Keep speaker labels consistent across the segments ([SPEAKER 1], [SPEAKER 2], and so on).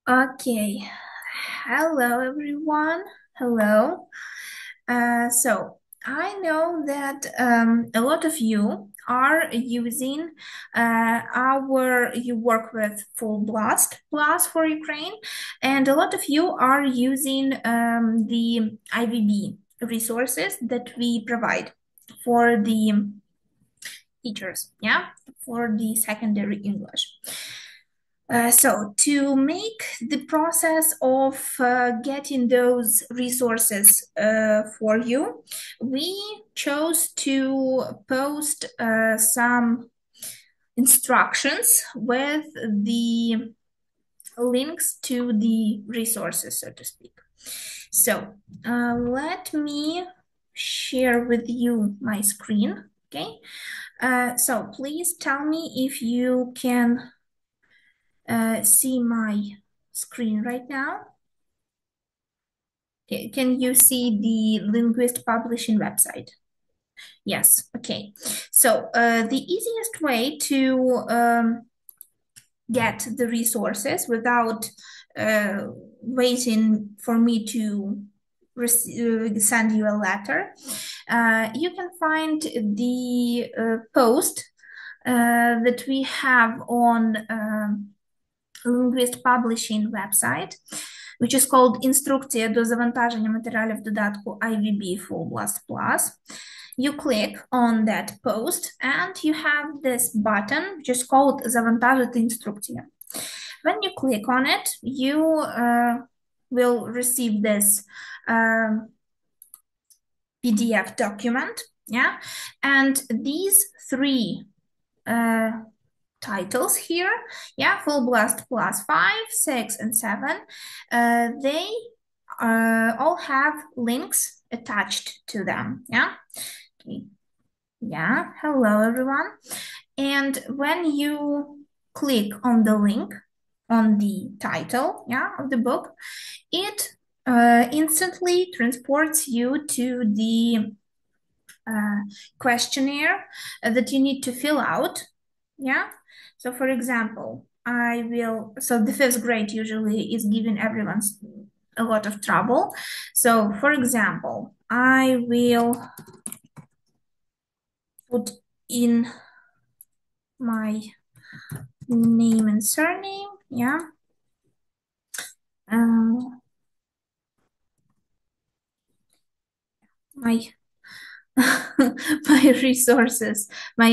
[SPEAKER 1] Okay. Hello, everyone. Hello. So I know that a lot of you are using you work with Full Blast Plus for Ukraine, and a lot of you are using the IVB resources that we provide for the teachers, yeah, for the secondary English. So to make the process of getting those resources for you, we chose to post some instructions with the links to the resources, so to speak. So let me share with you my screen, okay? So please tell me if you can see my screen right now. Can you see the Linguist Publishing website? Yes, okay. So the easiest way to get the resources without waiting for me to send you a letter, you can find the post that we have on Linguist Publishing website, which is called «Інструкція до завантаження матеріалів додатку IVB Full Blast Plus». You click on that post and you have this button which is called «Завантажити інструкцію». When you click on it, you will receive this PDF document, yeah, and these three titles here, yeah, Full Blast Plus 5, 6, and 7, they all have links attached to them, yeah? Okay. Yeah, hello everyone. And when you click on the link on the title, yeah, of the book, it instantly transports you to the questionnaire that you need to fill out, yeah? So for example, so the 5th grade usually is giving everyone a lot of trouble. So for example, I will put in my name and surname, yeah. My my resources, my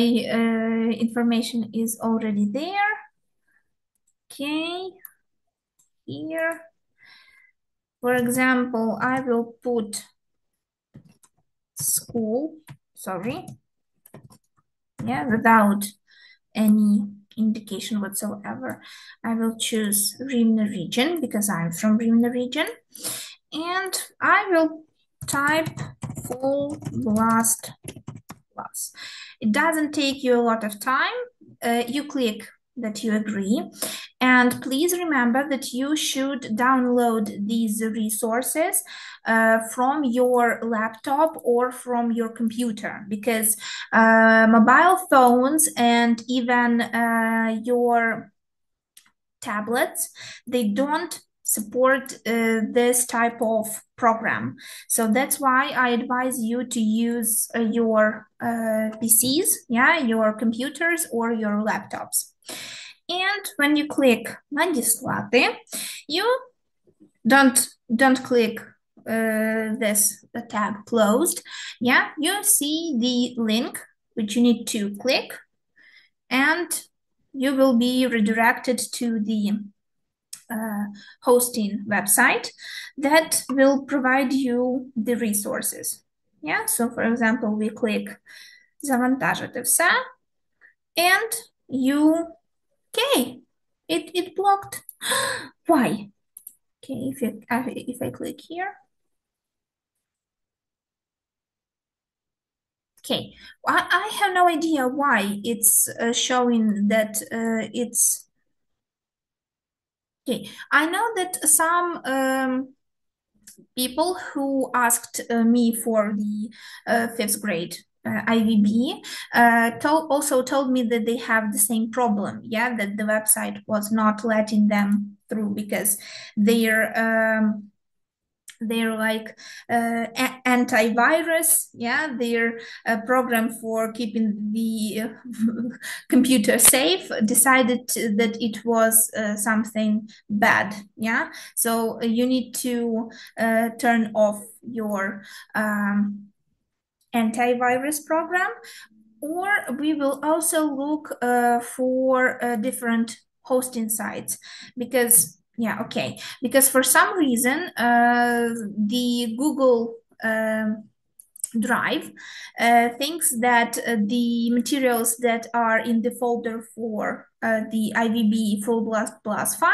[SPEAKER 1] information is already there. Okay, here. For example, I will put school, sorry, yeah, without any indication whatsoever. I will choose Rivne region because I'm from Rivne region. And I will type Full Blast Plus. It doesn't take you a lot of time. You click that you agree. And please remember that you should download these resources from your laptop or from your computer, because mobile phones and even your tablets, they don't support this type of program. So that's why I advise you to use your PCs, yeah, your computers or your laptops. And when you click «Надіслати», you don't click this tab closed, yeah, you see the link which you need to click, and you will be redirected to the hosting website that will provide you the resources. Yeah, so for example, we click «Завантажити все», and you, okay, it blocked. Why? Okay, if I click here. Okay, I have no idea why it's showing that it's... Okay, I know that some people who asked me for the 5th grade IVB also told me that they have the same problem, yeah, that the website was not letting them through, because they're like antivirus, yeah, they're a program for keeping the computer safe, decided that it was something bad, yeah. So you need to turn off your antivirus program. Or we will also look for different hosting sites, because because for some reason the Google Drive thinks that the materials that are in the folder for the IVB full plus 5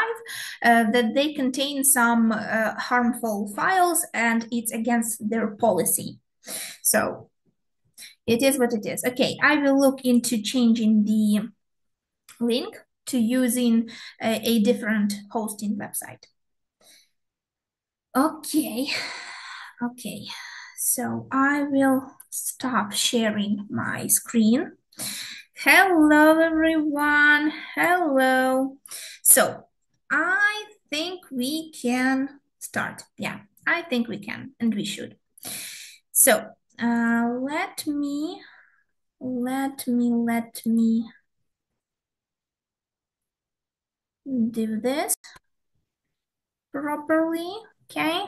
[SPEAKER 1] that they contain some harmful files, and it's against their policy. So it is what it is. Okay, I will look into changing the link to using a different hosting website. Okay, so I will stop sharing my screen. Hello, everyone. Hello. So I think we can start. Yeah, I think we can, and we should. So let me do this properly, okay?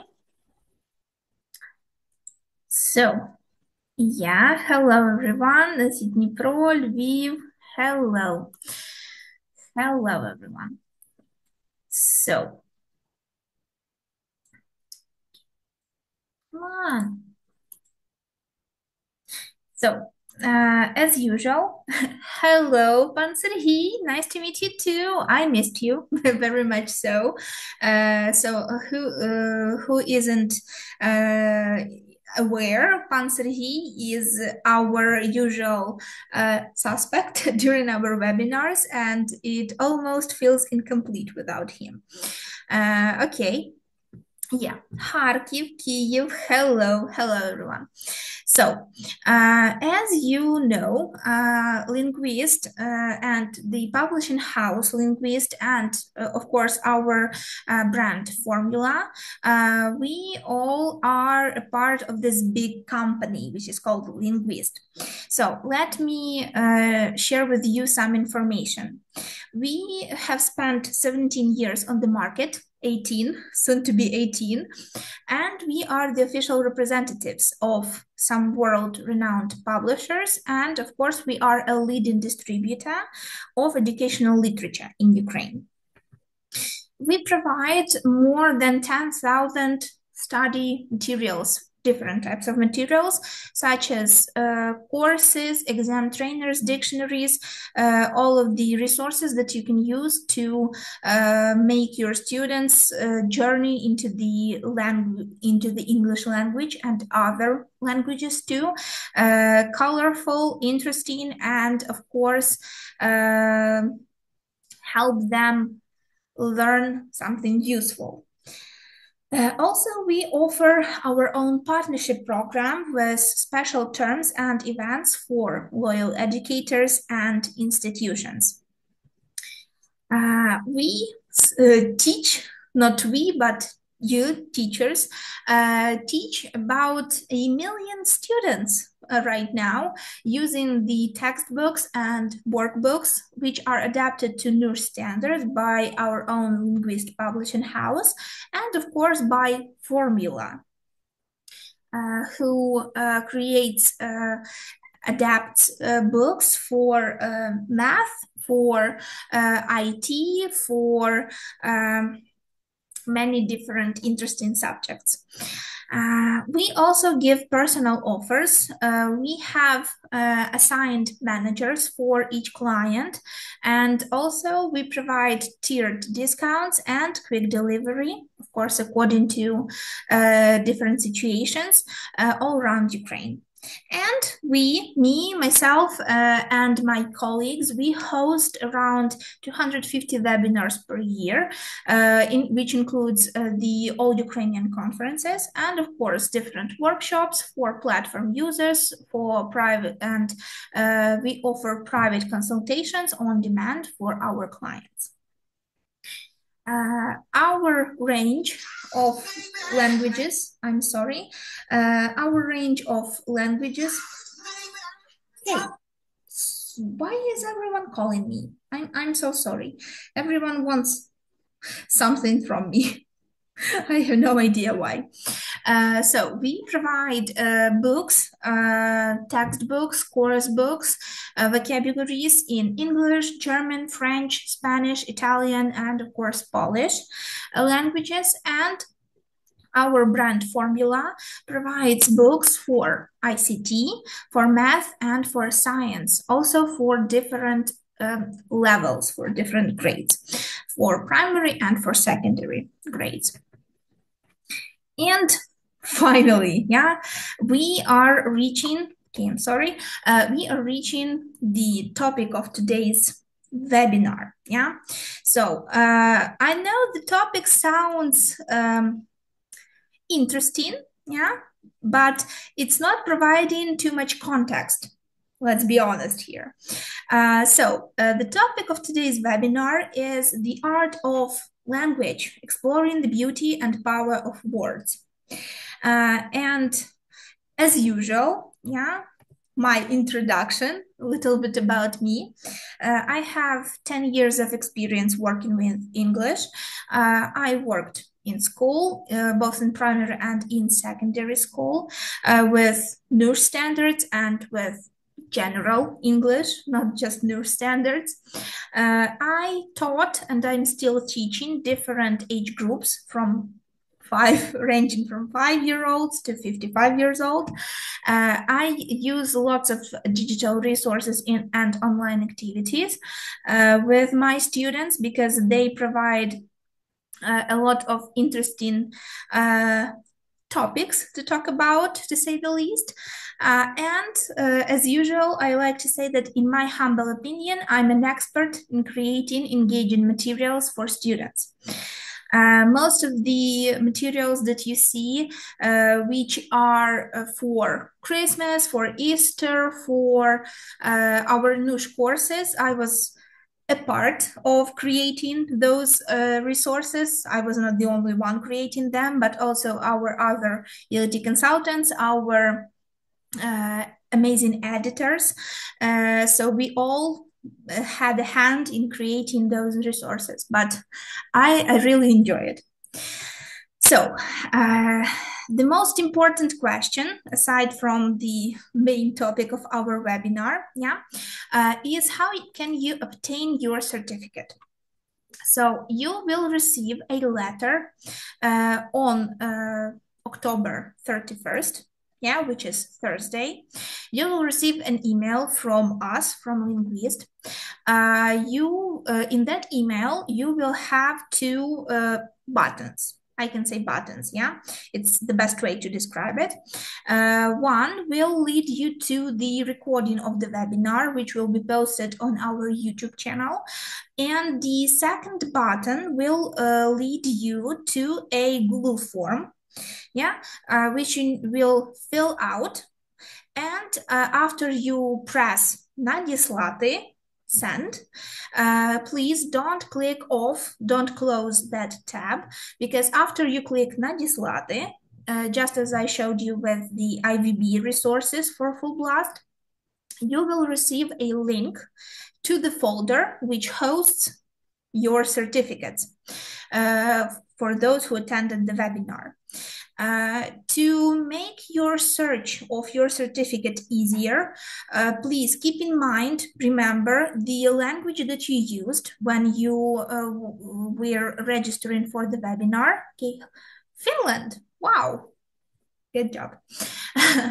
[SPEAKER 1] So, yeah, hello everyone, this is Dnipro, Lviv, hello. Hello everyone. So, come on. So, as usual, hello, Pan Serhiy, nice to meet you too. I missed you very much so. So who isn't aware, Pan Serhiy is our usual suspect during our webinars, and it almost feels incomplete without him. Okay. Yeah, Kharkiv, Kyiv, hello everyone. So, as you know, Linguist and the publishing house Linguist and, of course, our brand Formula, we all are a part of this big company, which is called Linguist. So, let me share with you some information. We have spent 17 years on the market, 18, soon to be 18, and we are the official representatives of some world-renowned publishers, and of course we are a leading distributor of educational literature in Ukraine. We provide more than 10,000 study materials, different types of materials, such as courses, exam trainers, dictionaries, all of the resources that you can use to make your students journey into the English language and other languages too, colorful, interesting, and of course help them learn something useful. Also, we offer our own partnership program with special terms and events for loyal educators and institutions. We teach, not we, but you teachers, teach about 1 million students right now using the textbooks and workbooks, which are adapted to new standards by our own Linguist publishing house, and of course by Formula, who creates, adapts books for math, for IT, for many different interesting subjects. We also give personal offers. We have assigned managers for each client, and also we provide tiered discounts and quick delivery, of course, according to different situations all around Ukraine. And we, me, myself, and my colleagues, we host around 250 webinars per year, which includes the all Ukrainian conferences, and of course different workshops for platform users, for private, and we offer private consultations on demand for our clients. Our range of languages, our range of languages. Hey, why is everyone calling me? I'm so sorry. Everyone wants something from me. I have no idea why. So we provide books, textbooks, course books, vocabularies in English, German, French, Spanish, Italian, and of course Polish languages. And our brand formula provides books for ICT, for math, and for science, also for different levels, for different grades, for primary and for secondary grades. And finally, we are reaching the topic of today's webinar. So I know the topic sounds interesting, but it's not providing too much context. Let's be honest here. So the topic of today's webinar is the art of language, exploring the beauty and power of words. And as usual, my introduction, a little bit about me. I have 10 years of experience working with English. I worked in school, both in primary and in secondary school, with new standards and with general English, not just new standards. I taught, and I'm still teaching, different age groups ranging from 5-year-olds to 55 years old. I use lots of digital resources and online activities with my students because they provide a lot of interesting topics to talk about, to say the least. And as usual, I like to say that in my humble opinion, I'm an expert in creating engaging materials for students. Most of the materials that you see, which are for Christmas, for Easter, for our niche courses, I was a part of creating those resources. I was not the only one creating them, but also our other ELT consultants, our amazing editors. So we all had a hand in creating those resources, but I really enjoy it. So the most important question, aside from the main topic of our webinar, is how can you obtain your certificate? So you will receive a letter on October 31st, which is Thursday. You will receive an email from us, from Linguist. In that email, you will have two buttons. I can say buttons, it's the best way to describe it. One will lead you to the recording of the webinar, which will be posted on our YouTube channel. And the second button will lead you to a Google form, which you will fill out. And after you press надіслати, send, please don't click off, don't close that tab, because after you click надіслати, just as I showed you with the IVB resources for Full Blast, you will receive a link to the folder which hosts your certificates for those who attended the webinar. To make your search of your certificate easier, please keep in mind, remember the language that you used when you were registering for the webinar. Okay, Finland, wow, good job.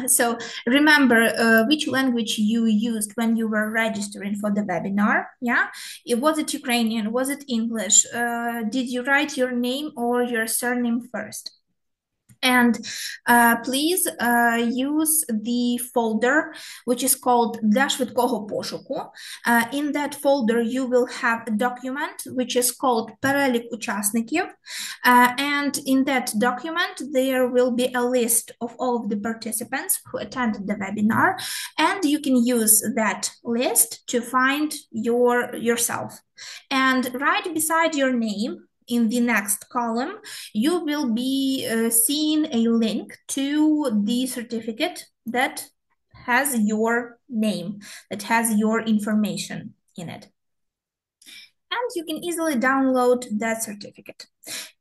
[SPEAKER 1] So remember which language you used when you were registering for the webinar. Was it Ukrainian? Was it English? Did you write your name or your surname first? And please use the folder which is called для швидкого пошуку. In that folder you will have a document which is called перелік учасників. And in that document there will be a list of all of the participants who attended the webinar. And you can use that list to find yourself. And right beside your name, in the next column, you will be seeing a link to the certificate that has your name, that has your information in it. And you can easily download that certificate.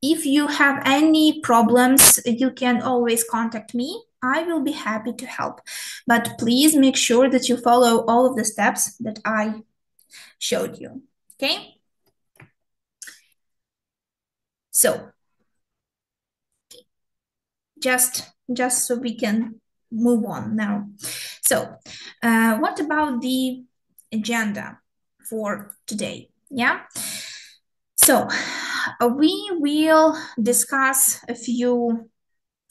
[SPEAKER 1] If you have any problems, you can always contact me. I will be happy to help. But please make sure that you follow all of the steps that I showed you. Okay? So, just so we can move on now. So, what about the agenda for today? Yeah. So, we will discuss a few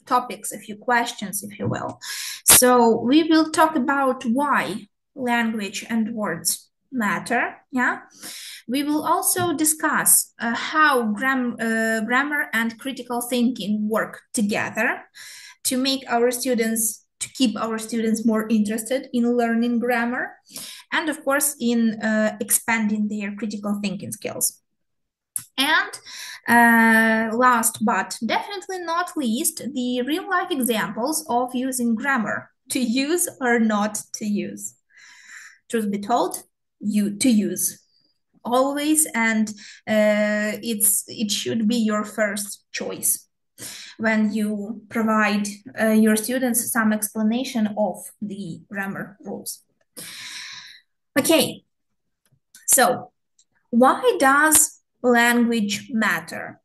[SPEAKER 1] topics, a few questions, if you will. So, we will talk about why language and words matter. Yeah. We will also discuss how grammar and critical thinking work together to make our students, to keep our students more interested in learning grammar, and of course in expanding their critical thinking skills. And last but definitely not least, the real life examples of using grammar, to use or not to use. Truth be told, to use always, and it should be your first choice when you provide your students some explanation of the grammar rules. Okay, so why does language matter?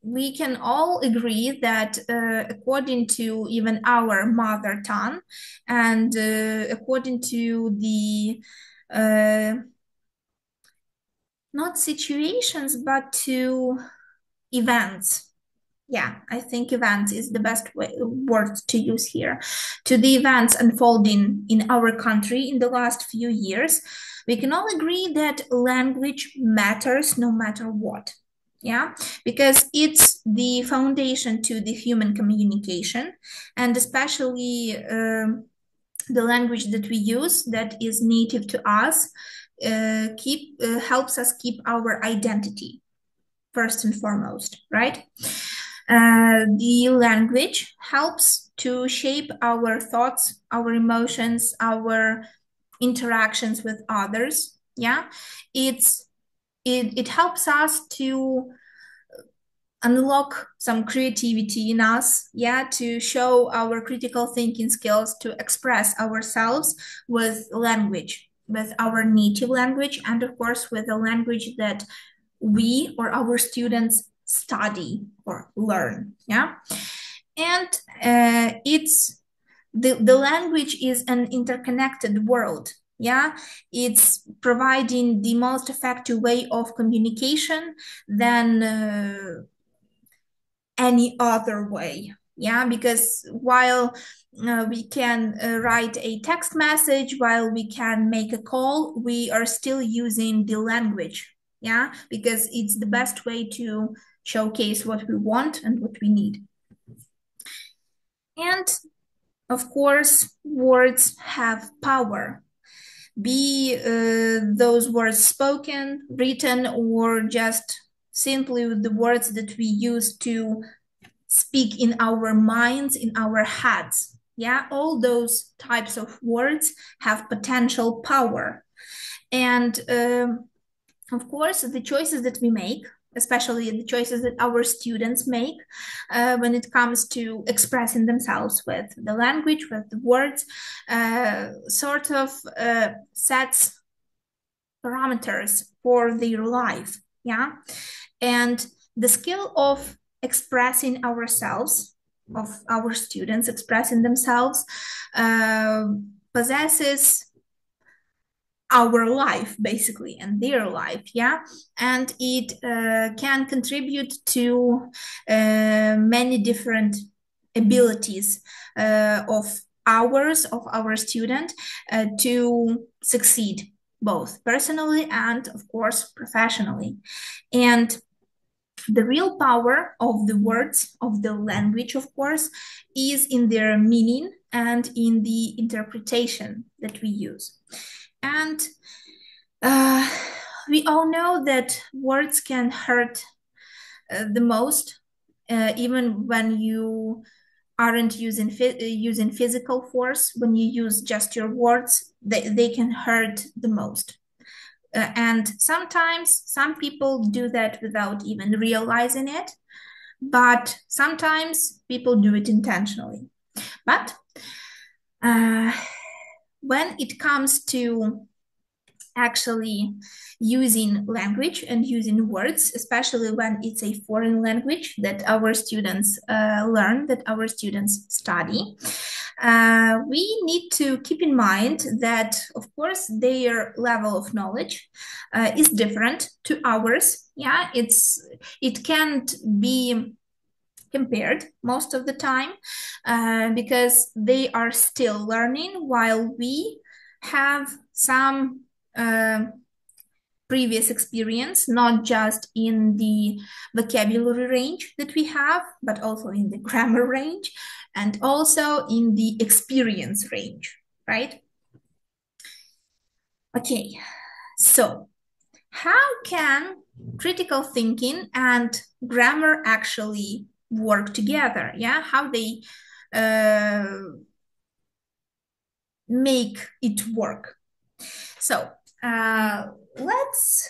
[SPEAKER 1] We can all agree that according to even our mother tongue and according to the not situations, but to events. Yeah, I think events is the best word to use here. To the events unfolding in our country in the last few years, we can all agree that language matters no matter what. Yeah, because it's the foundation to the human communication, and especially the language that we use that is native to us helps us keep our identity first and foremost, right? The language helps to shape our thoughts, our emotions, our interactions with others. Yeah, it helps us to unlock some creativity in us, yeah, to show our critical thinking skills, to express ourselves with language, with our native language, and of course with the language that we or our students study or learn. Yeah, and it's the language is an interconnected world. Yeah, it's providing the most effective way of communication than any other way. Yeah, because while we can write a text message, while we can make a call, we are still using the language. Yeah, because it's the best way to showcase what we want and what we need. And of course, words have power. Be those words spoken, written, or just simply the words that we use to speak in our minds, in our heads. Yeah, all those types of words have potential power. And of course, the choices that we make, especially the choices that our students make when it comes to expressing themselves with the language, with the words, sort of sets parameters for their life. Yeah, and the skill of expressing ourselves, of our students expressing themselves, possesses our life basically and their life. Yeah, and it can contribute to many different abilities of our student to succeed both personally and of course professionally. And the real power of the words, of the language, of course, is in their meaning and in the interpretation that we use. And we all know that words can hurt the most, even when you aren't using physical force. When you use just your words, they can hurt the most. And sometimes some people do that without even realizing it, but sometimes people do it intentionally. But when it comes to actually using language and using words, especially when it's a foreign language that our students learn, that our students study, we need to keep in mind that, of course, their level of knowledge is different to ours. Yeah, it can't be compared most of the time because they are still learning, while we have some previous experience, not just in the vocabulary range that we have, but also in the grammar range and also in the experience range, right? Okay, so how can critical thinking and grammar actually work together? Yeah, how they make it work. So let's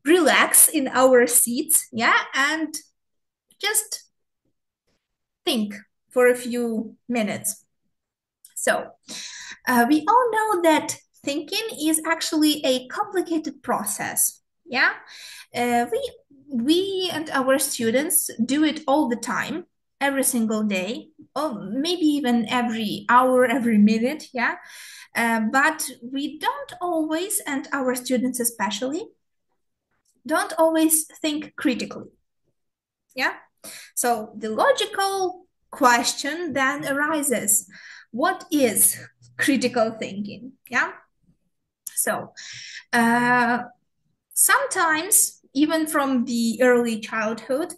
[SPEAKER 1] relax in our seats, yeah, and just think for a few minutes. So we all know that thinking is actually a complicated process, yeah. We and our students do it all the time, every single day, or maybe even every hour, every minute, yeah. But we don't always, and our students especially, don't always think critically, yeah? So the logical question then arises, what is critical thinking, yeah? So sometimes, even from the early childhood,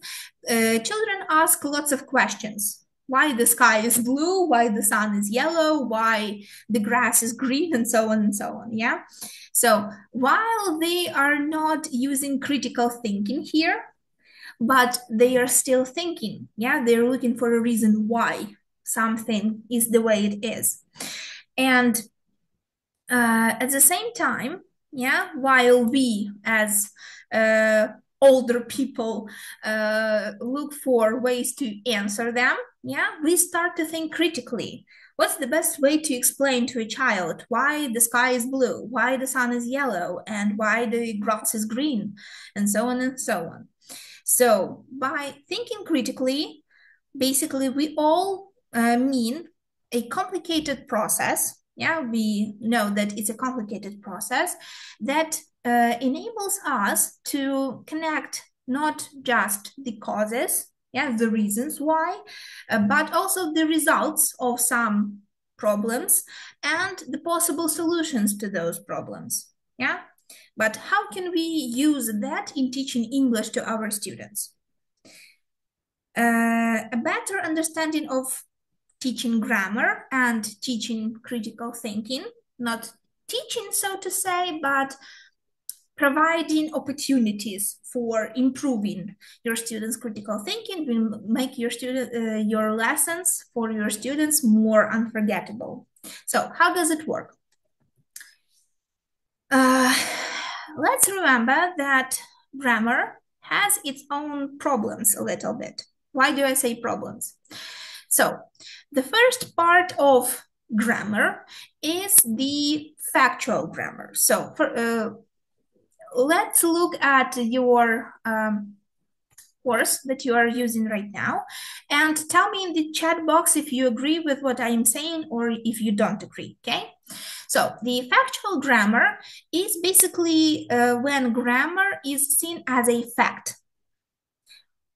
[SPEAKER 1] children ask lots of questions. Why the sky is blue, why the sun is yellow, why the grass is green, and so on, yeah? So while they are not using critical thinking here, but they are still thinking, yeah? They're looking for a reason why something is the way it is. And at the same time, yeah, while we as older people look for ways to answer them, yeah, we start to think critically. What's the best way to explain to a child why the sky is blue, why the sun is yellow, and why the grass is green, and so on and so on. So by thinking critically, basically we all mean a complicated process. Yeah, we know that it's a complicated process that enables us to connect not just the causes, yeah, the reasons why, but also the results of some problems and the possible solutions to those problems. Yeah, but how can we use that in teaching English to our students? A better understanding of teaching grammar and teaching critical thinking, not teaching, so to say, but providing opportunities for improving your students' critical thinking will make your lessons for your students more unforgettable. So how does it work? Let's remember that grammar has its own problems a little bit. Why do I say problems? So the first part of grammar is the factual grammar. So let's look at your course that you are using right now and tell me in the chat box if you agree with what I'm saying or if you don't agree, okay? So the factual grammar is basically when grammar is seen as a fact.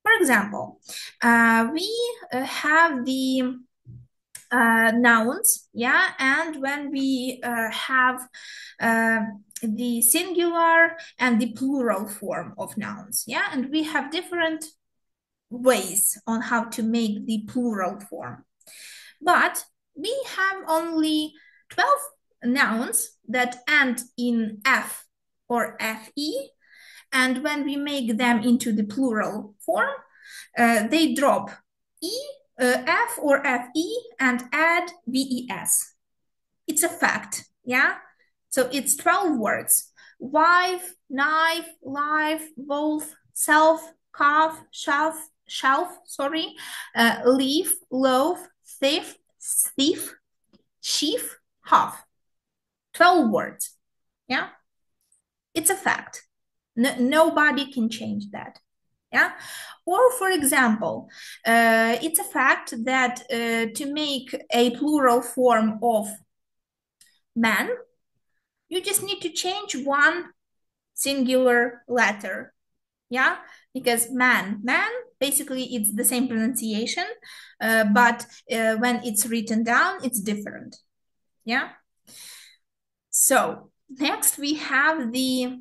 [SPEAKER 1] For example, we have the nouns, yeah, and when we have the singular and the plural form of nouns, yeah, and we have different ways on how to make the plural form. But we have only 12 nouns that end in F or FE, And when we make them into the plural form, they drop F or FE and add VES. It's a fact, yeah? So it's 12 words. Wife, knife, life, wolf, self, calf, shelf, leaf, loaf, thief, sheaf, half. 12 words, yeah? It's a fact. Nobody can change that. Yeah. Or for example, it's a fact that to make a plural form of man, you just need to change one singular letter. Yeah, because man, basically it's the same pronunciation, but when it's written down, it's different. Yeah. So next we have the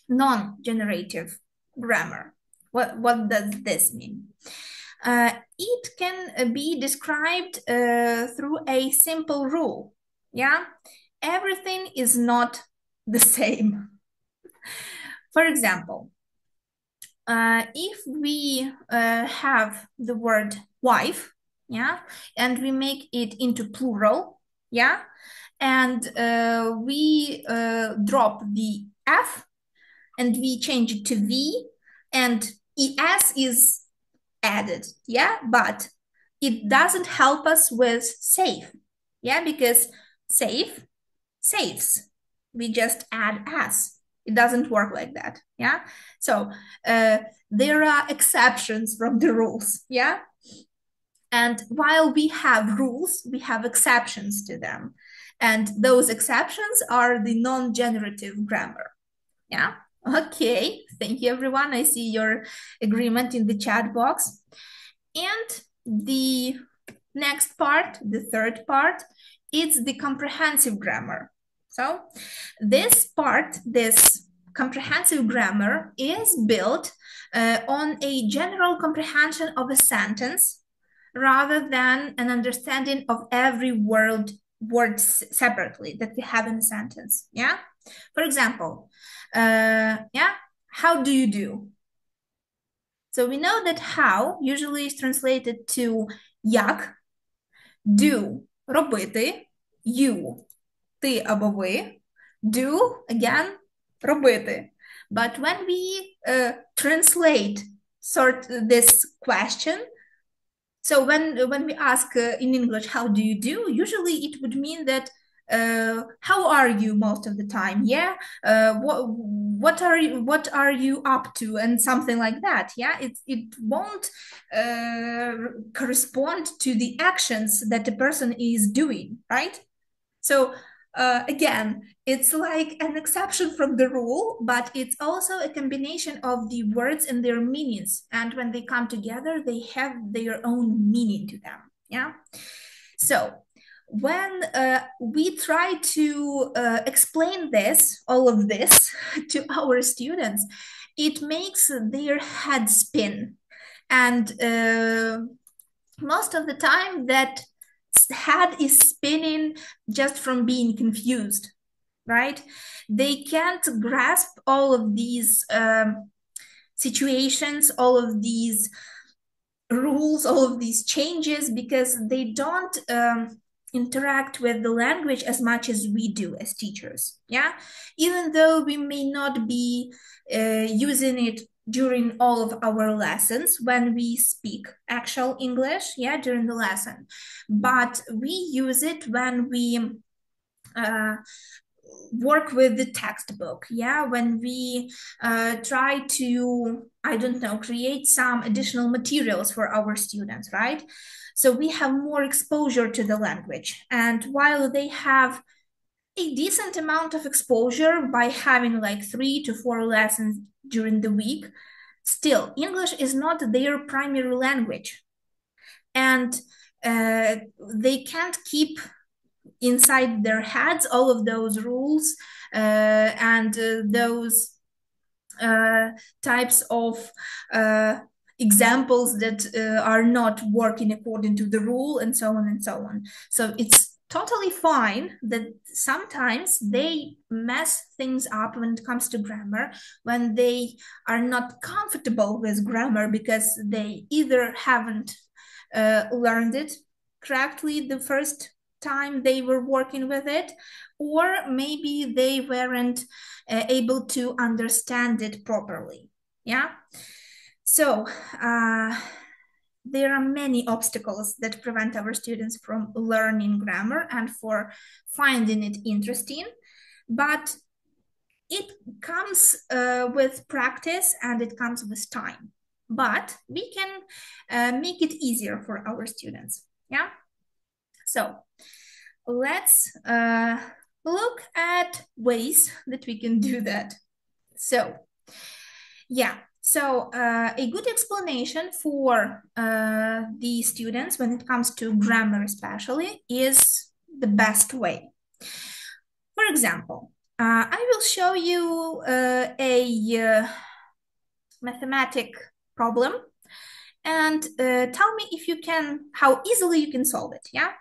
[SPEAKER 1] non-generative grammar. What does this mean? It can be described through a simple rule. Yeah, everything is not the same. For example, if we have the word wife, yeah, and we make it into plural, yeah, and we drop the F and we change it to V, and ES is added, yeah, but it doesn't help us with safe, yeah, because safe saves. We just add S. It doesn't work like that, yeah? So there are exceptions from the rules, yeah? And while we have rules, we have exceptions to them. And those exceptions are the non-generative grammar, yeah? Okay, thank you, everyone. I see your agreement in the chat box. And the next part, the third part, is the comprehensive grammar. So this part, this comprehensive grammar, is built on a general comprehension of a sentence rather than an understanding of every word separately that we have in a sentence, yeah? For example, yeah, how do you do? So we know that how usually is translated to як, do, робити, you, ти або ви, do, again, робити. But when we translate this question, so when we ask in English, how do you do? Usually it would mean that how are you most of the time? Yeah. What are you up to? And something like that. Yeah. It won't correspond to the actions that the person is doing, right? So again, it's like an exception from the rule, but it's also a combination of the words and their meanings. And when they come together, they have their own meaning to them. Yeah. So when we try to explain all of this to our students, it makes their head spin. And most of the time that head is spinning just from being confused, right? They can't grasp all of these situations, all of these rules, all of these changes, because they don't interact with the language as much as we do as teachers, yeah? Even though we may not be using it during all of our lessons when we speak actual English, yeah, during the lesson. But we use it when we work with the textbook, yeah, when we try to, I don't know, create some additional materials for our students, right? So we have more exposure to the language. And while they have a decent amount of exposure by having like 3 to 4 lessons during the week, still, English is not their primary language. And they can't keep inside their heads all of those rules and those types of examples that are not working according to the rule, and so on and so on. So it's totally fine that sometimes they mess things up when it comes to grammar, when they are not comfortable with grammar because they either haven't learned it correctly the first time they were working with it, or maybe they weren't able to understand it properly. Yeah. So there are many obstacles that prevent our students from learning grammar and for finding it interesting, but it comes with practice and it comes with time. But we can make it easier for our students. Yeah. So let's look at ways that we can do that. So, yeah. So a good explanation for the students when it comes to grammar especially is the best way. For example, I will show you a mathematic problem and tell me if you can, how easily you can solve it, yeah?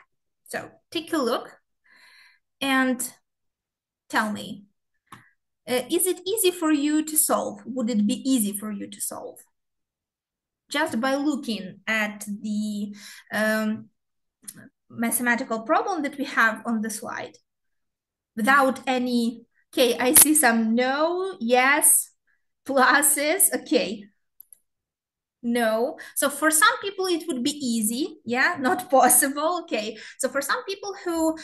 [SPEAKER 1] So take a look and tell me, is it easy for you to solve? Would it be easy for you to solve? Just by looking at the mathematical problem that we have on the slide, without any, okay, I see some no, yes, pluses, okay. No. So for some people, it would be easy. Yeah, not possible. Okay. So for some people who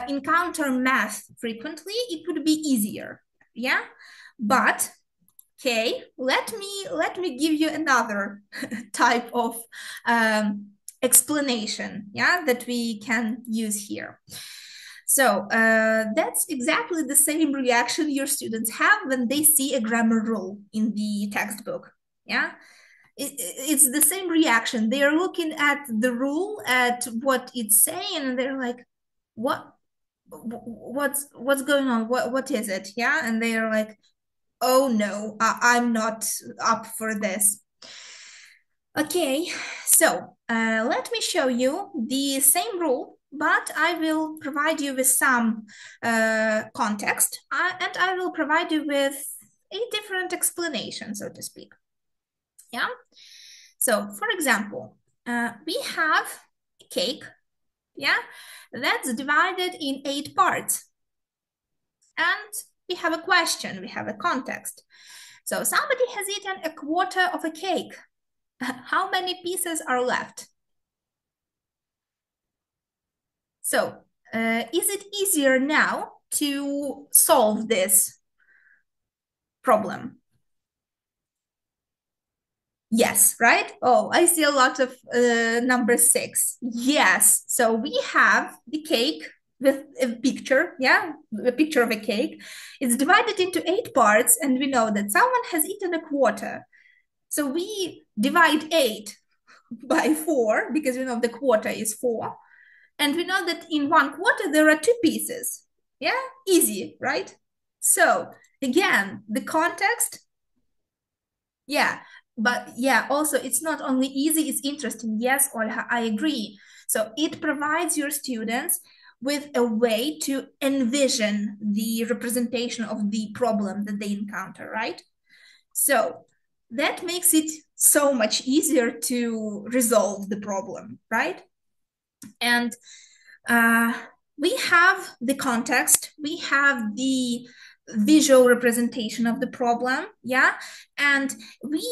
[SPEAKER 1] encounter math frequently, it would be easier. Yeah. But okay, let me give you another type of explanation. Yeah, that we can use here. So that's exactly the same reaction your students have when they see a grammar rule in the textbook. Yeah. It's the same reaction. They are looking at the rule, at what it's saying, and they're like, what's going on? What is it? Yeah. And they are like, oh no, I'm not up for this. Okay, so let me show you the same rule, but I will provide you with some context, and I will provide you with a different explanation, so to speak. Yeah. So, for example, we have a cake, yeah, that's divided in 8 parts. And we have a question, we have a context. So somebody has eaten a quarter of a cake. How many pieces are left? So is it easier now to solve this problem? Yes, right? Oh, I see a lot of number 6. Yes. So we have the cake with a picture, yeah, a picture of a cake. It's divided into 8 parts, and we know that someone has eaten a quarter. So we divide 8 by 4, because we know the quarter is 4. And we know that in 1 quarter, there are 2 pieces. Yeah, easy, right? So again, the context, yeah. But yeah, also it's not only easy, it's interesting. Yes, Olha, I agree. So it provides your students with a way to envision the representation of the problem that they encounter, right? So that makes it so much easier to resolve the problem, right? And we have the context, we have the visual representation of the problem, yeah? And we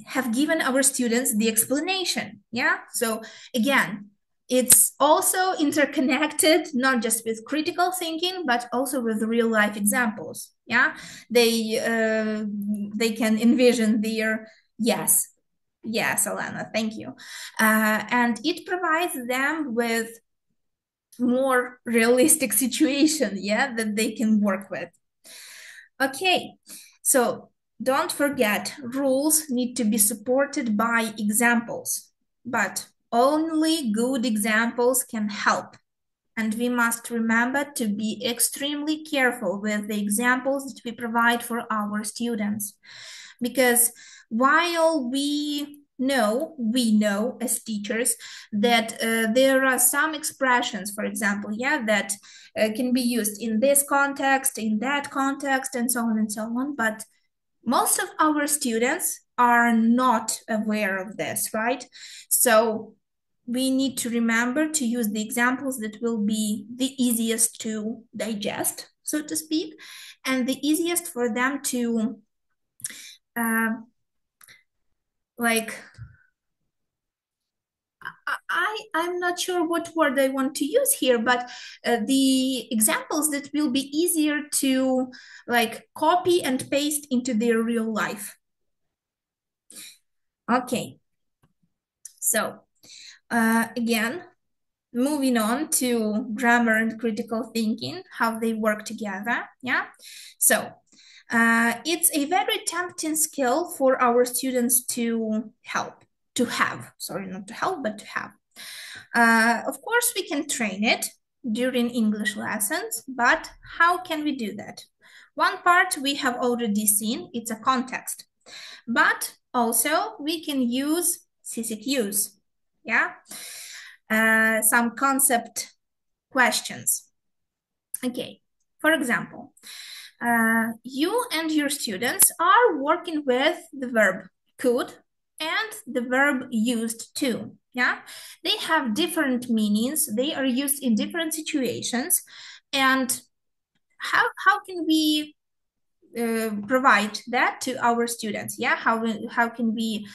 [SPEAKER 1] have given our students the explanation, yeah? So again, it's also interconnected, not just with critical thinking, but also with real life examples, yeah? They can envision their, yes, Alana, thank you. And it provides them with more realistic situation, yeah, that they can work with. Okay, so don't forget, rules need to be supported by examples, but only good examples can help. And we must remember to be extremely careful with the examples that we provide for our students. Because while we we know as teachers that there are some expressions, for example, that can be used in this context, in that context, and so on and so on. But most of our students are not aware of this, right? So we need to remember to use the examples that will be the easiest to digest, so to speak, and the easiest for them to I'm not sure what word I want to use here, but the examples that will be easier to copy and paste into their real life. Okay, so again, moving on to grammar and critical thinking, how they work together, So it's a very tempting skill for our students to have. Sorry, not to help, but to have. Of course, we can train it during English lessons, but how can we do that? One part we have already seen, it's a context. But also we can use CCQs, some concept questions. Okay, for example, you and your students are working with the verb could and the verb used to, They have different meanings, they are used in different situations, and how can we provide that to our students, How can we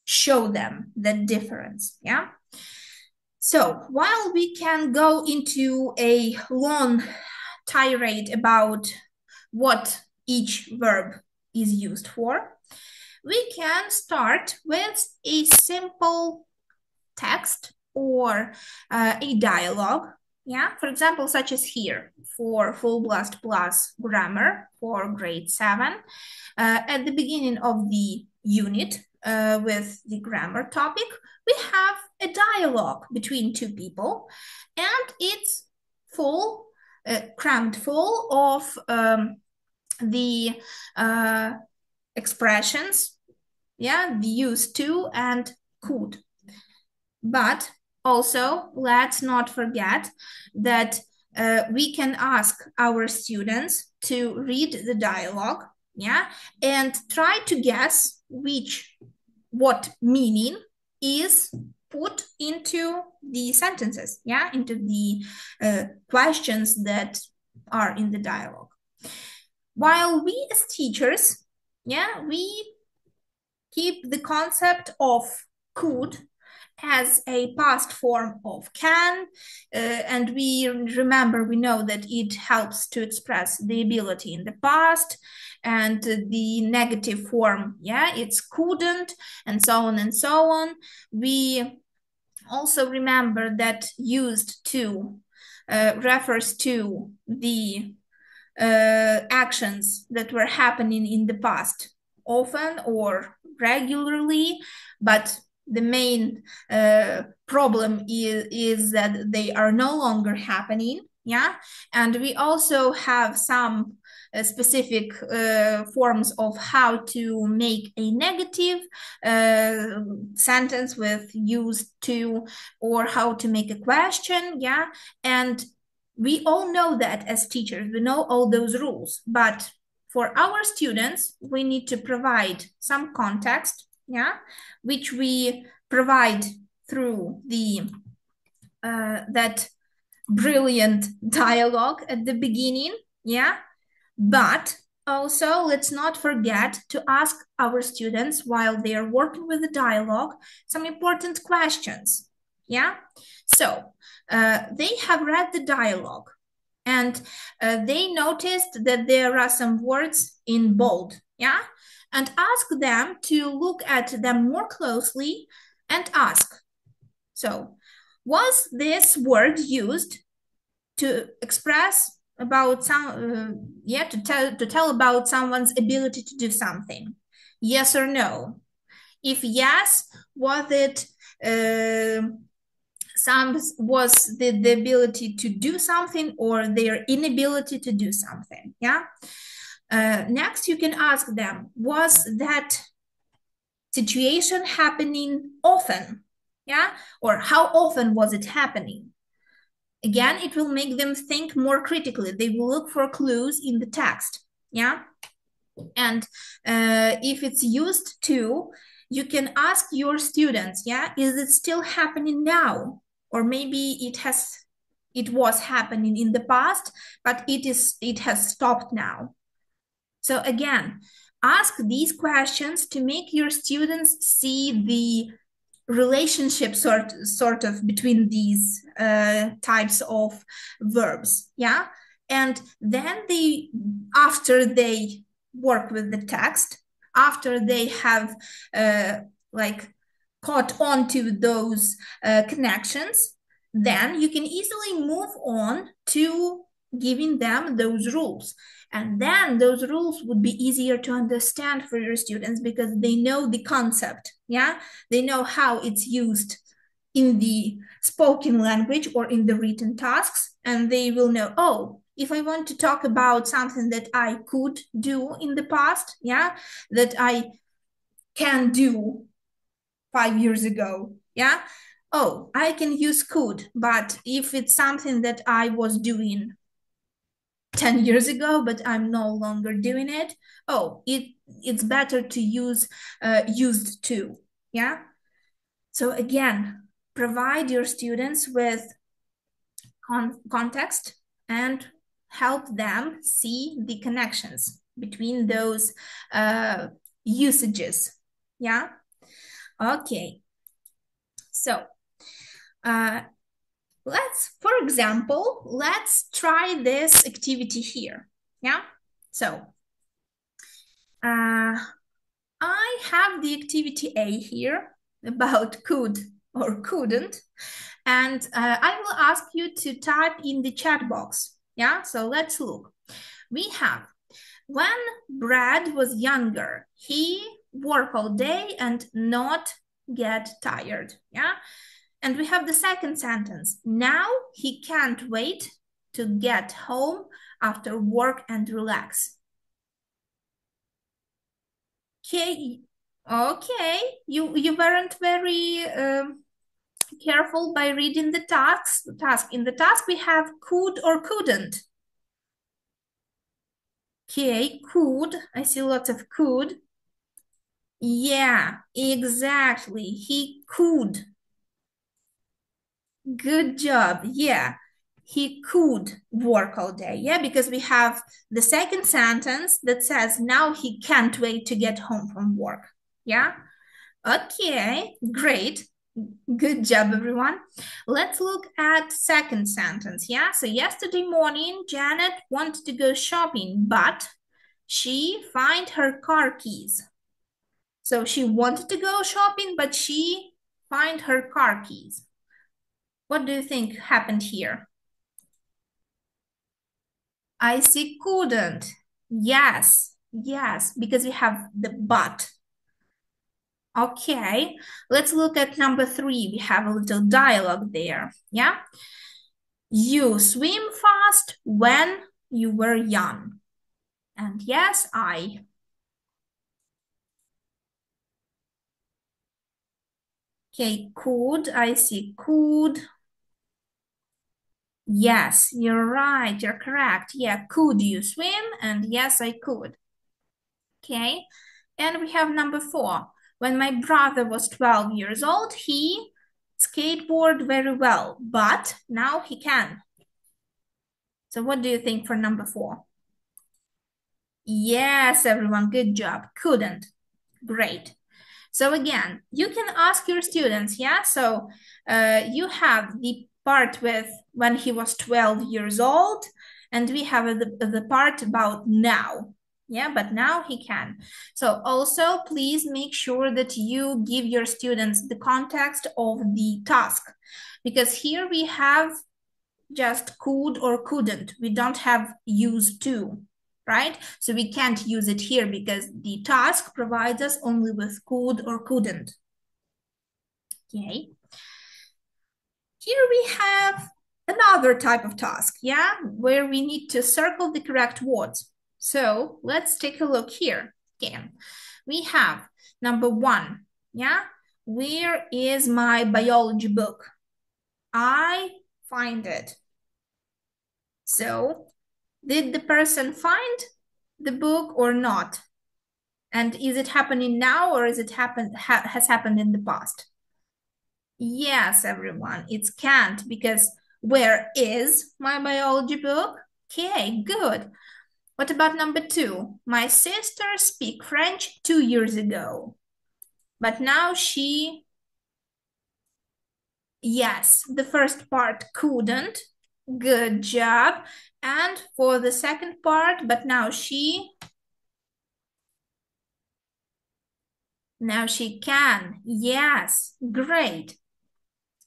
[SPEAKER 1] show them the difference, So while we can go into a long tirade about what each verb is used for, we can start with a simple text or a dialogue, For example, such as here for Full Blast Plus Grammar for grade 7. At the beginning of the unit with the grammar topic, we have a dialogue between two people, and it's full, crammed full of the expressions, the used to and could. But also, let's not forget that we can ask our students to read the dialogue, and try to guess what meaning is put into the sentences, into the questions that are in the dialogue. While we as teachers, we keep the concept of could as a past form of can, and we know that it helps to express the ability in the past, and the negative form, it's couldn't, and so on and so on. We also remember that used to refers to the actions that were happening in the past often or regularly, but the main problem is that they are no longer happening, and we also have some specific forms of how to make a negative sentence with used to, or how to make a question, and we all know that as teachers, we know all those rules, but for our students, we need to provide some context, which we provide through the that brilliant dialogue at the beginning, but also let's not forget to ask our students while they are working with the dialogue some important questions, So they have read the dialogue, and they noticed that there are some words in bold, and ask them to look at them more closely and ask, so was this word used to express about some, to tell about someone's ability to do something? Yes or no? If yes, was it was the ability to do something or their inability to do something, Next, you can ask them, was that situation happening often, yeah? Or how often was it happening? Again, it will make them think more critically. They will look for clues in the text, yeah? And if it's used to, you can ask your students, yeah, is it still happening now? Or maybe it was happening in the past, but it has stopped now. So again, ask these questions to make your students see the relationship sort of between these types of verbs, yeah? And then after they work with the text, after they have like caught on to those connections, then you can easily move on to giving them those rules. And then those rules would be easier to understand for your students because they know the concept, yeah? They know how it's used in the spoken language or in the written tasks, and they will know, oh, if I want to talk about something that I could do in the past, yeah, that I can do 5 years ago, yeah, oh, I can use could, but if it's something that I was doing 10 years ago, but I'm no longer doing it, oh, it's better to use used to, yeah? So again, provide your students with context and help them see the connections between those usages, yeah? Okay, so for example, let's try this activity here, yeah? So I have the activity A here about could or couldn't, and I will ask you to type in the chat box, yeah? So let's look. We have, when Brad was younger, he worked all day and not get tired, yeah? And we have the second sentence. Now he can't wait to get home after work and relax. Okay, you weren't very careful by reading the task. In the task we have could or couldn't. Okay, could. I see lots of could. Yeah, exactly. He could. Good job. Yeah, he could work all day. Yeah, because we have the second sentence that says now he can't wait to get home from work. Yeah. Okay, great. Good job, everyone. Let's look at second sentence. Yeah, so yesterday morning, Janet wanted to go shopping, but she found her car keys. So she wanted to go shopping, but she found her car keys. What do you think happened here? I see couldn't. Yes, because we have the but. Okay, let's look at number 3. We have a little dialogue there, yeah? You swim fast when you were young. And yes, I. Okay, could, I see could. Yes, you're right, you're correct. Yeah, could you swim? And yes, I could. Okay, and we have number 4. When my brother was 12 years old, he skateboarded very well, but now he can. So what do you think for number 4? Yes, everyone, good job. Couldn't. Great. So again, you can ask your students, yeah? So you have the part with when he was 12 years old, and we have the part about now. Yeah, but now he can. So also, please make sure that you give your students the context of the task, because here we have just could or couldn't. We don't have used to, right? So we can't use it here because the task provides us only with could or couldn't. Okay. Here we have another type of task, yeah, where we need to circle the correct words. So let's take a look here. Again, we have number 1, Yeah, where is my biology book? I find it. So, did the person find the book or not? And is it happening now, or is it has happened in the past? Yes, everyone, it's can't, because where is my biology book? Okay, good. What about number 2? My sister speak French 2 years ago, but now she... Yes, the first part couldn't. Good job. And for the second part, but now she... Now she can. Yes, great.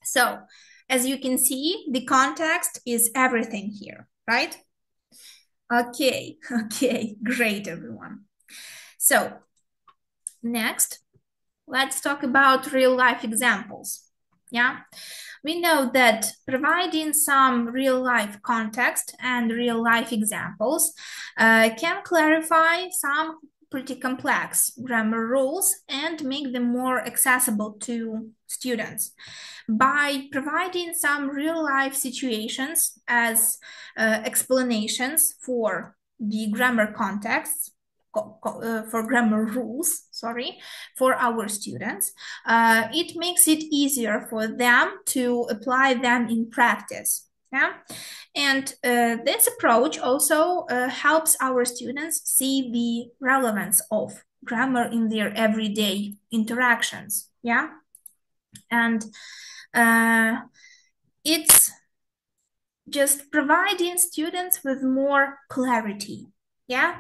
[SPEAKER 1] So, as you can see, the context is everything here, right? Okay, great, everyone. So, next, let's talk about real-life examples. Yeah, we know that providing some real-life context and real-life examples can clarify some pretty complex grammar rules and make them more accessible to students. By providing some real-life situations as explanations for the grammar contexts, for grammar rules, for our students, it makes it easier for them to apply them in practice. Yeah, and this approach also helps our students see the relevance of grammar in their everyday interactions. Yeah, and it's just providing students with more clarity. Yeah,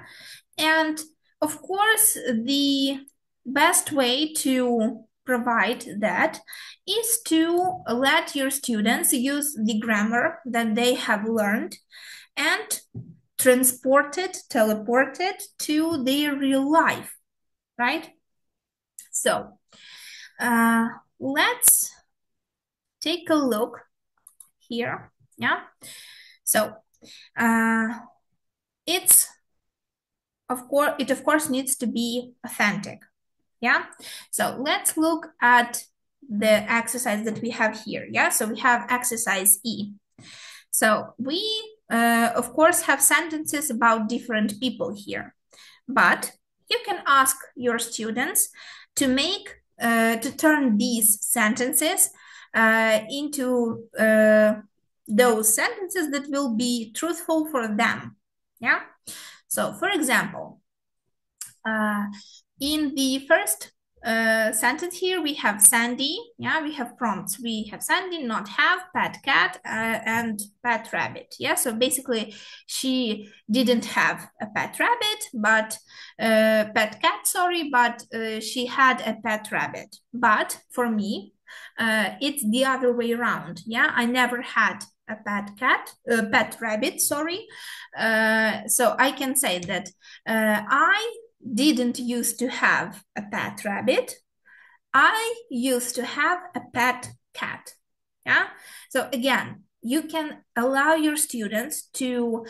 [SPEAKER 1] and of course, the best way to provide that is to let your students use the grammar that they have learned and transport it, teleport it to their real life, right? So, let's take a look here, yeah? So, it of course needs to be authentic. Yeah, so let's look at the exercise that we have here. Yeah, so we have exercise E. So we of course have sentences about different people here, but you can ask your students to turn these sentences into those sentences that will be truthful for them. Yeah, so for example, in the first sentence here, we have Sandy. Yeah, we have prompts. We have Sandy, not have, pet cat, and pet rabbit. Yeah, so basically she didn't have a pet rabbit, but pet cat, sorry, but she had a pet rabbit. But for me, it's the other way around. Yeah, I never had a pet rabbit, sorry. So I can say that I didn't used to have a pet rabbit. I used to have a pet cat. Yeah. So again, you can allow your students to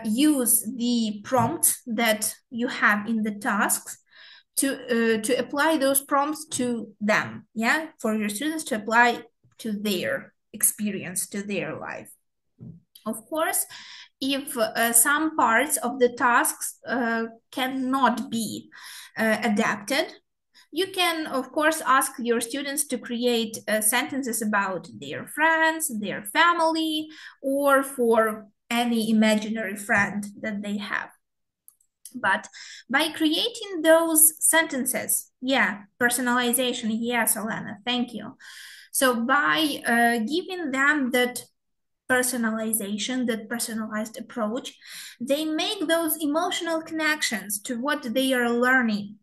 [SPEAKER 1] use the prompts that you have in the tasks to apply those prompts to them. Yeah, for your students to apply to their experience, to their life. Of course, if some parts of the tasks cannot be adapted, you can, of course, ask your students to create sentences about their friends, their family, or for any imaginary friend that they have. But by creating those sentences, yeah, personalization, yes, Elena, thank you. So by giving them that personalization, that personalized approach, they make those emotional connections to what they are learning.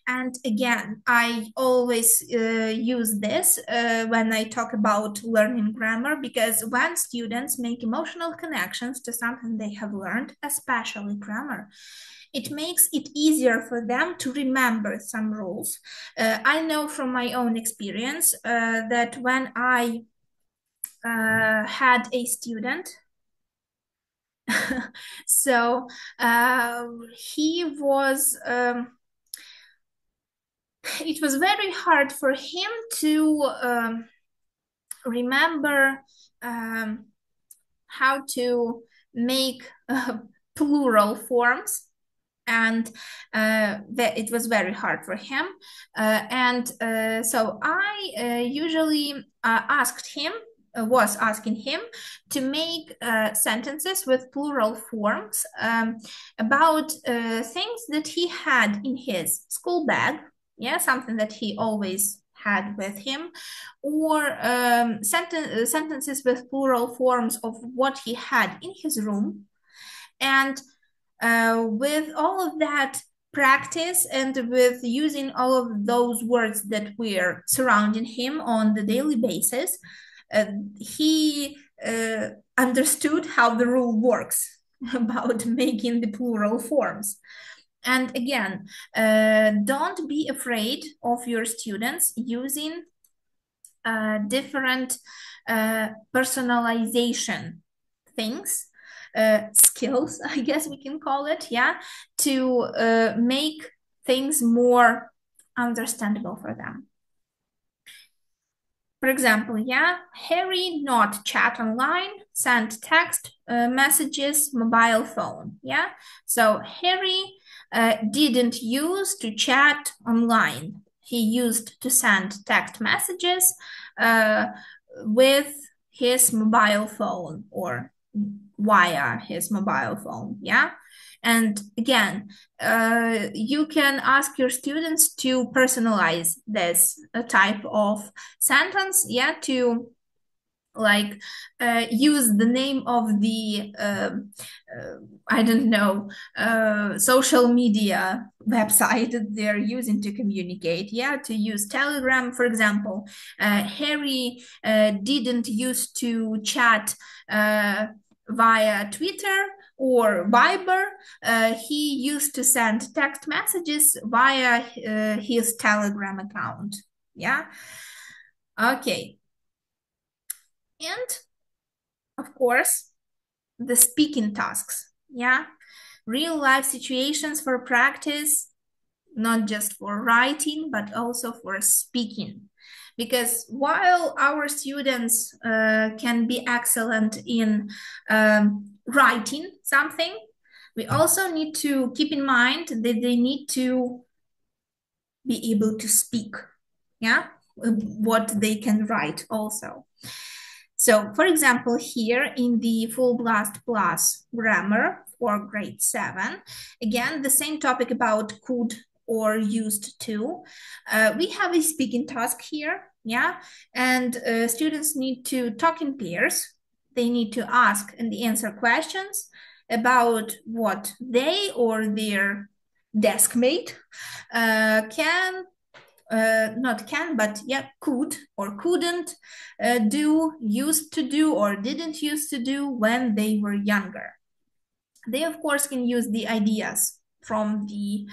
[SPEAKER 1] And again, I always use this when I talk about learning grammar, because when students make emotional connections to something they have learned, especially grammar, it makes it easier for them to remember some rules. I know from my own experience that when I had a student, it was very hard for him to remember how to make plural forms, and it was very hard for him. So I usually was asking him to make sentences with plural forms about things that he had in his school bag, yeah, something that he always had with him, or sentences with plural forms of what he had in his room. And with all of that practice and with using all of those words that were surrounding him on the daily basis, he understood how the rule works about making the plural forms. And again, don't be afraid of your students using different personalization things, skills, I guess we can call it, yeah, to make things more understandable for them. For example, yeah, Harry not chat online, send text messages, mobile phone, yeah. So Harry didn't use to chat online. He used to send text messages with his mobile phone or via his mobile phone, yeah. And again, you can ask your students to personalize this type of sentence, yeah, to like use the name of the I don't know, social media website that they're using to communicate, yeah, to use Telegram, for example. Harry didn't used to chat via Twitter or Viber. He used to send text messages via his Telegram account, yeah. Okay. And of course, the speaking tasks, yeah, real life situations for practice, not just for writing, but also for speaking. Because while our students can be excellent in writing something, we also need to keep in mind that they need to be able to speak, yeah, what they can write also. So, for example, here in the Full Blast Plus grammar for grade 7, again, the same topic about could or used to. We have a speaking task here, yeah, and students need to talk in pairs. They need to ask and answer questions about what they or their desk mate could or couldn't do, used to do, or didn't used to do when they were younger. They, of course, can use the ideas from the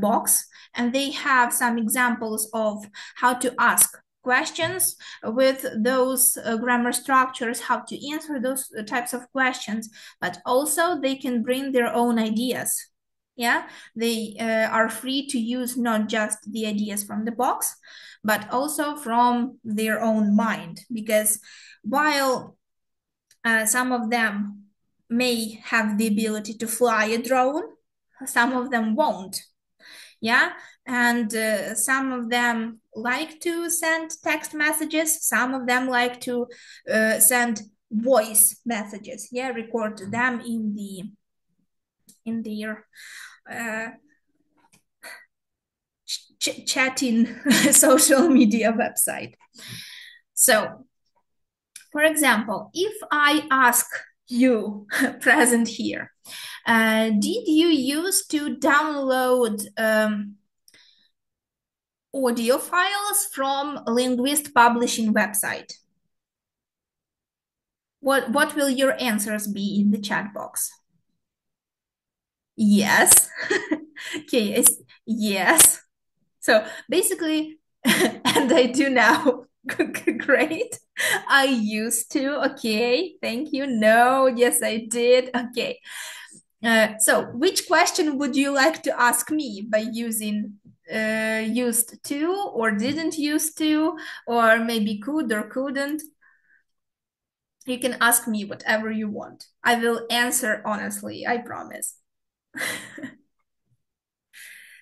[SPEAKER 1] box, and they have some examples of how to ask questions with those grammar structures, how to answer those types of questions, but also they can bring their own ideas. Yeah, they are free to use not just the ideas from the box, but also from their own mind, because while some of them may have the ability to fly a drone, some of them won't, yeah, and some of them like to send text messages, some of them like to send voice messages, yeah, record them in their chatting social media website. So, for example, if I ask you present here, did you used to download audio files from Linguist Publishing website? What will your answers be in the chat box? Yes. Okay, yes. So basically, and I do now. Great. I used to. Okay, thank you. No, yes, I did. Okay. So which question would you like to ask me by using used to or didn't used to, or maybe could or couldn't. You can ask me whatever you want. I will answer honestly, I promise.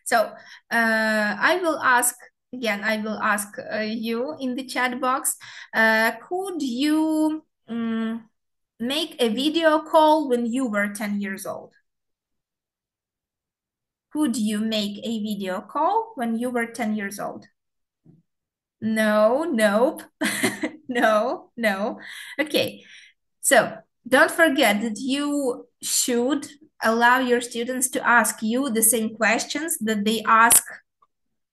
[SPEAKER 1] So I will ask you in the chat box, could you make a video call when you were 10 years old? Could you make a video call when you were 10 years old? No, nope, no, no. Okay, so don't forget that you should allow your students to ask you the same questions that they ask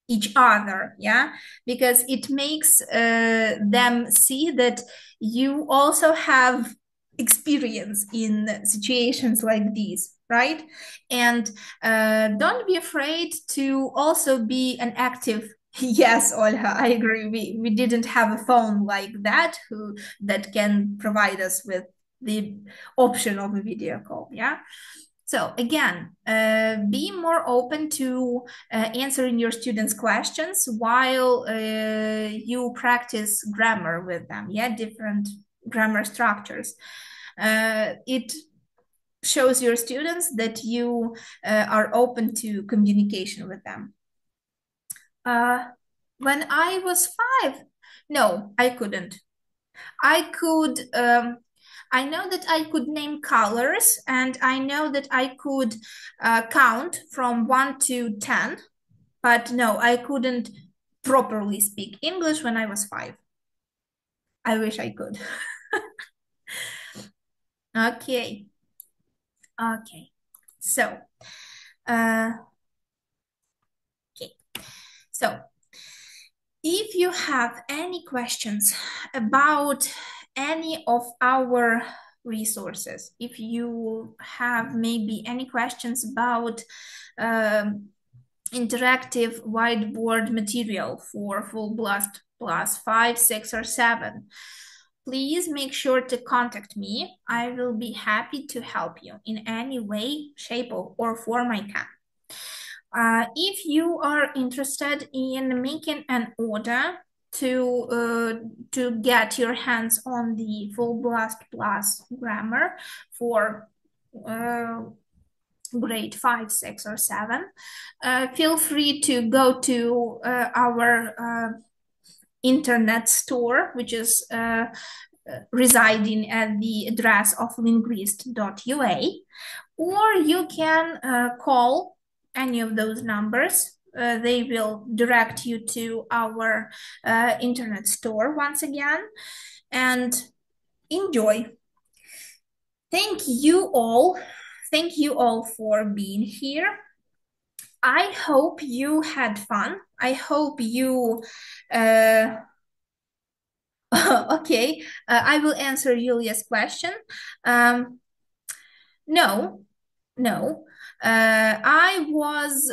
[SPEAKER 1] each other, yeah, because it makes them see that you also have experience in situations like these, right? And don't be afraid to also be an active. Yes, Olha, I agree. We didn't have a phone like that that can provide us with the option of a video call, yeah? So again, be more open to answering your students' questions while you practice grammar with them, yeah, different grammar structures. It shows your students that you are open to communication with them. When I was 5, no, I couldn't. I could... I know that I could name colors, and I know that I could count from 1 to 10, but no, I couldn't properly speak English when I was 5. I wish I could. Okay. Okay. So, okay. So, if you have any questions about any of our resources, if you have maybe any questions about interactive whiteboard material for Full Blast Plus 5, 6, or 7, please make sure to contact me. I will be happy to help you in any way, shape, or form I can. If you are interested in making an order to get your hands on the Full Blast Plus grammar for grade 5, 6, or 7, feel free to go to our internet store, which is residing at the address of linguist.ua, or you can call any of those numbers. They will direct you to our internet store once again, and enjoy. Thank you all for being here. I hope you had fun. I hope you okay, I will answer Yulia's question. No. I was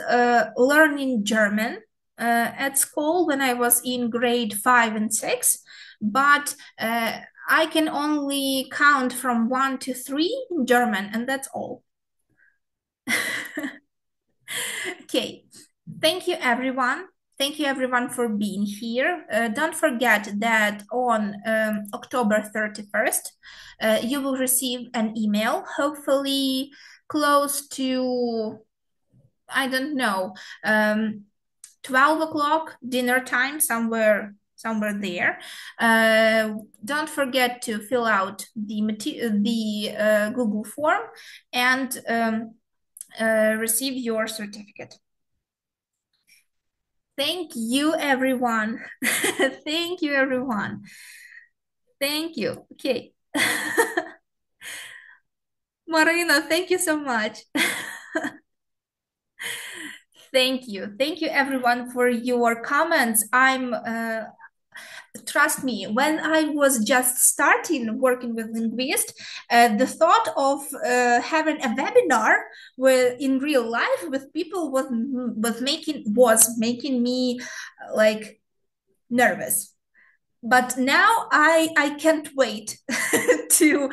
[SPEAKER 1] learning German at school when I was in grade 5 and 6, but I can only count from 1 to 3 in German, and that's all. Okay, thank you everyone. Thank you everyone for being here. Don't forget that on October 31st, you will receive an email, hopefully close to, I don't know, 12 o'clock dinner time, somewhere there. Don't forget to fill out the Google form and receive your certificate. Thank you, everyone. Thank you, everyone. Thank you. Okay. Marina, thank you so much. Thank you. Thank you, everyone, for your comments. Trust me, when I was just starting working with linguists, the thought of having a webinar in real life with people was making me like nervous. But now I can't wait to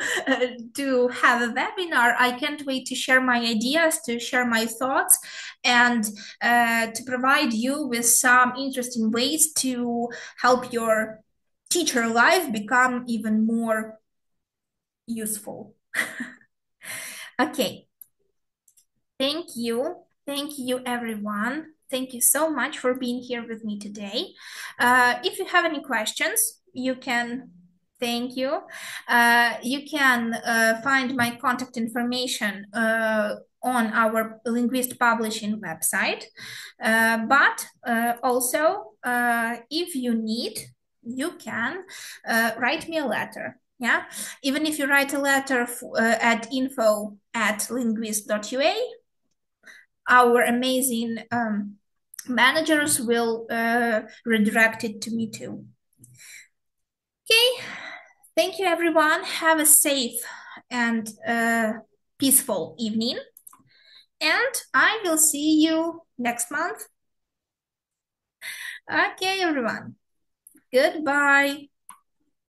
[SPEAKER 1] have a webinar. I can't wait to share my ideas, to share my thoughts, and to provide you with some interesting ways to help your teacher life become even more useful. Okay. Thank you. Thank you, everyone. Thank you so much for being here with me today. If you have any questions, you can, thank you. You can find my contact information on our Linguist Publishing website. But also, if you need, you can write me a letter. Yeah, even if you write a letter at info@linguist.ua, our amazing managers will redirect it to me too. Okay, thank you everyone. Have a safe and peaceful evening. And I will see you next month. Okay, everyone. Goodbye.